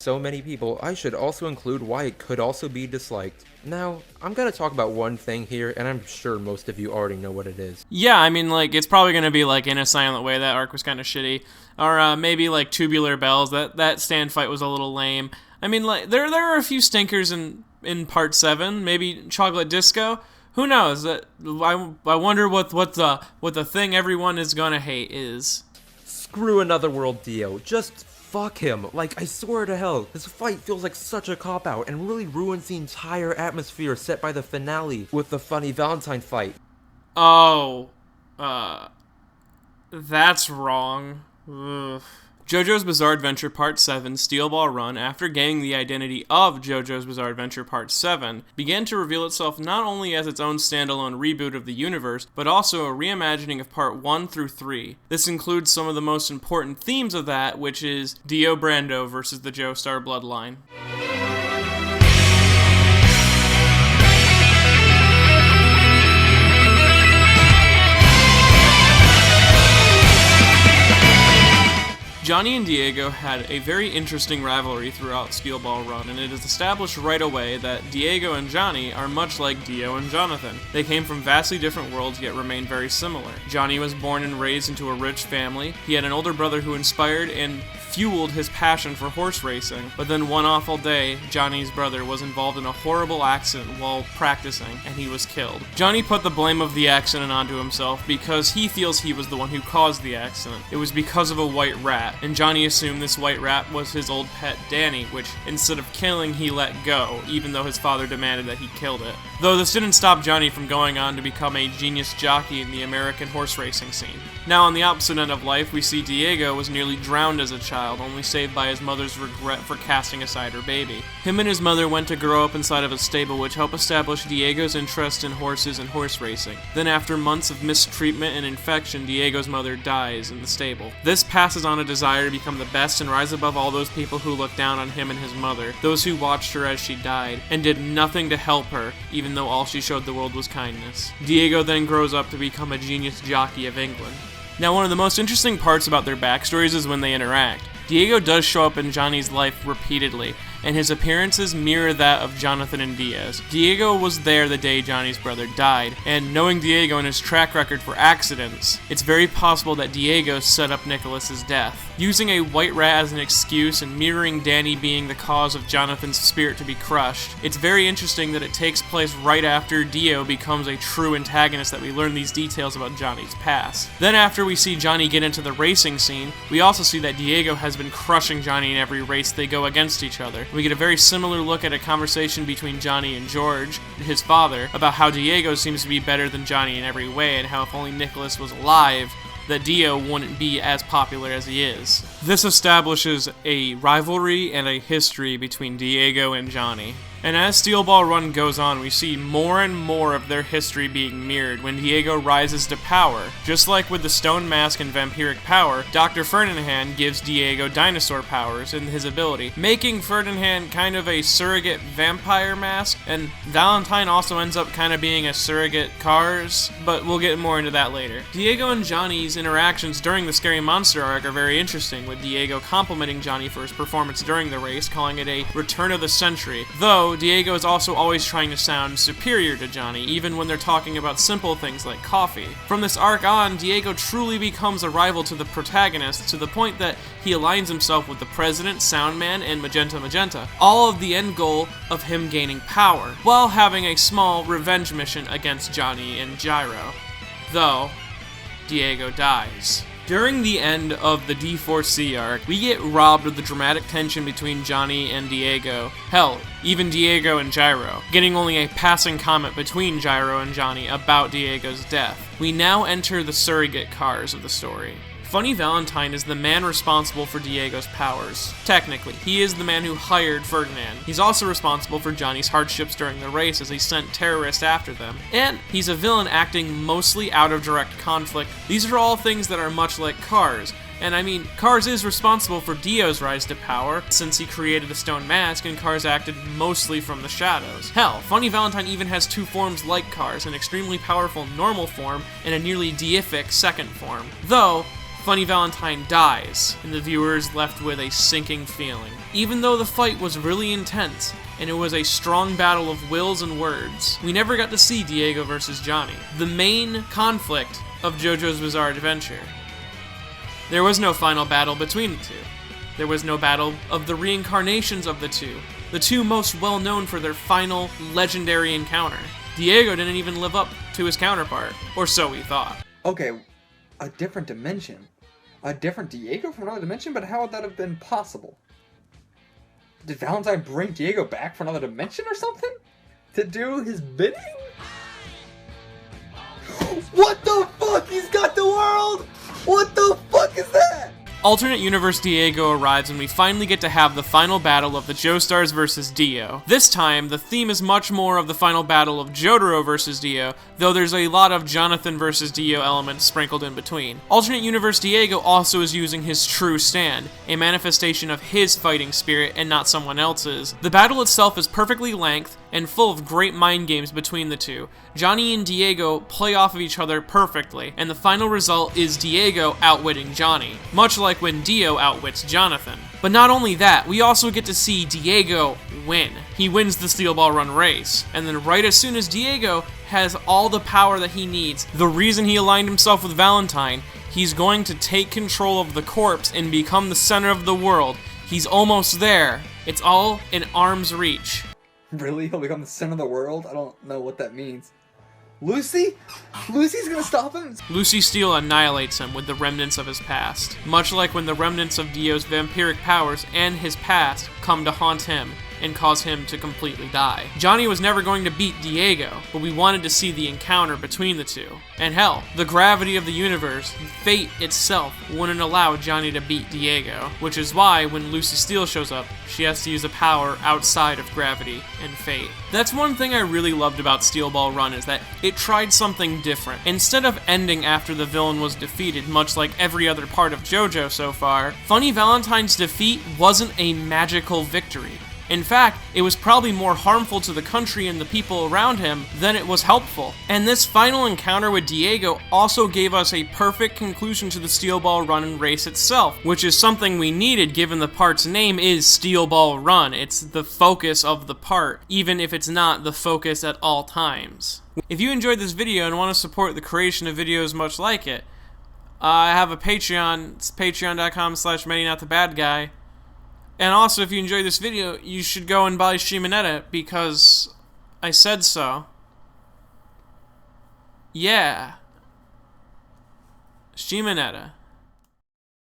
so many people, I should also include why it could also be disliked. Now, I'm gonna talk about one thing here, and I'm sure most of you already know what it is. Yeah, I mean, like, it's probably going to be, like, In a Silent Way, that arc was kind of shitty. Or maybe, like, Tubular Bells, that stand fight was a little lame. I mean, like, there are a few stinkers in Part 7, maybe Chocolate Disco. Who knows? I wonder what the thing everyone is going to hate is. Screw Another World Dio, just fuck him. Like, I swear to hell, this fight feels like such a cop-out and really ruins the entire atmosphere set by the finale with the funny Valentine fight. Oh, that's wrong. Ugh. JoJo's Bizarre Adventure Part 7 Steel Ball Run, after gaining the identity of JoJo's Bizarre Adventure Part 7, began to reveal itself not only as its own standalone reboot of the universe, but also a reimagining of Part 1 through 3. This includes some of the most important themes of that, which is Dio Brando versus the Joestar bloodline. Johnny and Diego had a very interesting rivalry throughout Steel Ball Run, and it is established right away that Diego and Johnny are much like Dio and Jonathan. They came from vastly different worlds yet remained very similar. Johnny was born and raised into a rich family. He had an older brother who inspired and fueled his passion for horse racing, but then one awful day, Johnny's brother was involved in a horrible accident while practicing, and he was killed. Johnny put the blame of the accident onto himself because he feels he was the one who caused the accident. It was because of a white rat, and Johnny assumed this white rat was his old pet Danny, which instead of killing, he let go, even though his father demanded that he killed it. Though this didn't stop Johnny from going on to become a genius jockey in the American horse racing scene. Now, on the opposite end of life, we see Diego was nearly drowned as a child, only saved by his mother's regret for casting aside her baby. Him and his mother went to grow up inside of a stable, which helped establish Diego's interest in horses and horse racing. Then, after months of mistreatment and infection, Diego's mother dies in the stable. This passes on a desire to become the best and rise above all those people who looked down on him and his mother, those who watched her as she died, and did nothing to help her, even though all she showed the world was kindness. Diego then grows up to become a genius jockey of England. Now, one of the most interesting parts about their backstories is when they interact. Diego does show up in Johnny's life repeatedly, and his appearances mirror that of Jonathan and Diaz. Diego was there the day Johnny's brother died, and knowing Diego and his track record for accidents, it's very possible that Diego set up Nicholas's death. Using a white rat as an excuse and mirroring Danny being the cause of Jonathan's spirit to be crushed, it's very interesting that it takes place right after Dio becomes a true antagonist that we learn these details about Johnny's past. Then after we see Johnny get into the racing scene, we also see that Diego has been crushing Johnny in every race they go against each other. We get a very similar look at a conversation between Johnny and George, his father, about how Diego seems to be better than Johnny in every way, and how if only Nicholas was alive, that Dio wouldn't be as popular as he is. This establishes a rivalry and a history between Diego and Johnny. And as Steel Ball Run goes on, we see more and more of their history being mirrored when Diego rises to power. Just like with the Stone Mask and Vampiric Power, Dr. Ferdinand gives Diego dinosaur powers in his ability, making Ferdinand kind of a surrogate vampire mask, and Valentine also ends up kind of being a surrogate Cars, but we'll get more into that later. Diego and Johnny's interactions during the Scary Monster arc are very interesting, with Diego complimenting Johnny for his performance during the race, calling it a return of the century, though Diego is also always trying to sound superior to Johnny, even when they're talking about simple things like coffee. From this arc on, Diego truly becomes a rival to the protagonist, to the point that he aligns himself with the President, Soundman, and Magenta, all of the end goal of him gaining power, while having a small revenge mission against Johnny and Gyro. Though, Diego dies. During the end of the D4C arc, we get robbed of the dramatic tension between Johnny and Diego. Hell, even Diego and Gyro, getting only a passing comment between Gyro and Johnny about Diego's death. We now enter the surrogate Cars of the story. Funny Valentine is the man responsible for Diego's powers. Technically, he is the man who hired Ferdinand. He's also responsible for Johnny's hardships during the race as he sent terrorists after them. And he's a villain acting mostly out of direct conflict. These are all things that are much like Cars. And I mean, Cars is responsible for Dio's rise to power, since he created the Stone Mask and Cars acted mostly from the shadows. Hell, Funny Valentine even has two forms like Cars, an extremely powerful normal form and a nearly deific second form. Though, Funny Valentine dies, and the viewer is left with a sinking feeling. Even though the fight was really intense, and it was a strong battle of wills and words, we never got to see Diego versus Johnny, the main conflict of JoJo's Bizarre Adventure. There was no final battle between the two. There was no battle of the reincarnations of the two most well known for their final legendary encounter. Diego didn't even live up to his counterpart, or so we thought. Okay, a different dimension? A different Diego from another dimension? But how would that have been possible? Did Valentine bring Diego back from another dimension or something? To do his bidding? What the fuck? He's got the world? What the fuck is that? Alternate Universe Diego arrives and we finally get to have the final battle of the Joestars versus Dio. This time, the theme is much more of the final battle of Jotaro versus Dio, though there's a lot of Jonathan versus Dio elements sprinkled in between. Alternate Universe Diego also is using his true stand, a manifestation of his fighting spirit and not someone else's. The battle itself is perfectly length and full of great mind games between the two. Johnny and Diego play off of each other perfectly, and the final result is Diego outwitting Johnny, much like when Dio outwits Jonathan. But not only that, we also get to see Diego win. He wins the Steel Ball Run race, and then right as soon as Diego has all the power that he needs, the reason he aligned himself with Valentine, he's going to take control of the corpse and become the center of the world. He's almost there. It's all in arm's reach. Really? He'll become the center of the world? I don't know what that means. Lucy? Lucy's gonna stop him? Lucy Steele annihilates him with the remnants of his past, much like when the remnants of Dio's vampiric powers and his past come to haunt him and cause him to completely die. Johnny was never going to beat Diego, but we wanted to see the encounter between the two. And hell, the gravity of the universe, fate itself, wouldn't allow Johnny to beat Diego, which is why when Lucy Steele shows up, she has to use a power outside of gravity and fate. That's one thing I really loved about Steel Ball Run, is that it tried something different. Instead of ending after the villain was defeated, much like every other part of JoJo so far, Funny Valentine's defeat wasn't a magical victory. In fact, it was probably more harmful to the country and the people around him than it was helpful. And this final encounter with Diego also gave us a perfect conclusion to the Steel Ball Run race itself, which is something we needed given the part's name is Steel Ball Run. It's the focus of the part, even if it's not the focus at all times. If you enjoyed this video and want to support the creation of videos much like it, I have a Patreon. It's patreon.com/Meti Not the Bad Guy. And also, if you enjoyed this video, you should go and buy Shimonetta, because I said so. Yeah. Shimonetta.